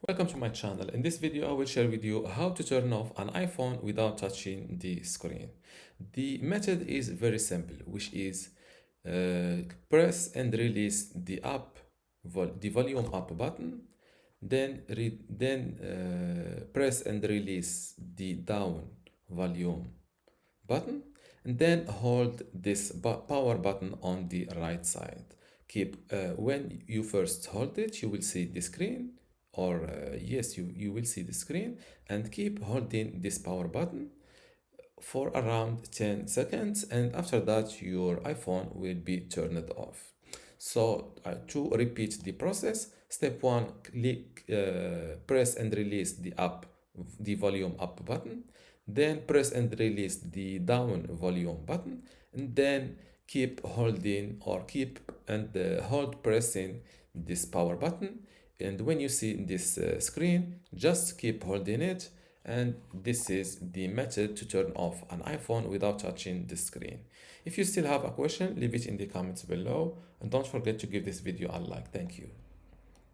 Welcome to my channel. In this video, I will share with you how to turn off an iPhone without touching the screen. The method is very simple, which is press and release the volume up button, then press and release the down volume button, and then hold this power button on the right side. When you first hold it, you will see the screen, or yes, you will see the screen, and keep holding this power button for around 10 seconds, and after that your iPhone will be turned off. So to repeat the process, step 1, press and release the volume up button, then press and release the down volume button, and then keep holding or keep and hold pressing this power button. And when you see this screen, just keep holding it. And this is the method to turn off an iPhone without touching the screen. If you still have a question, leave it in the comments below, and don't forget to give this video a like. Thank you.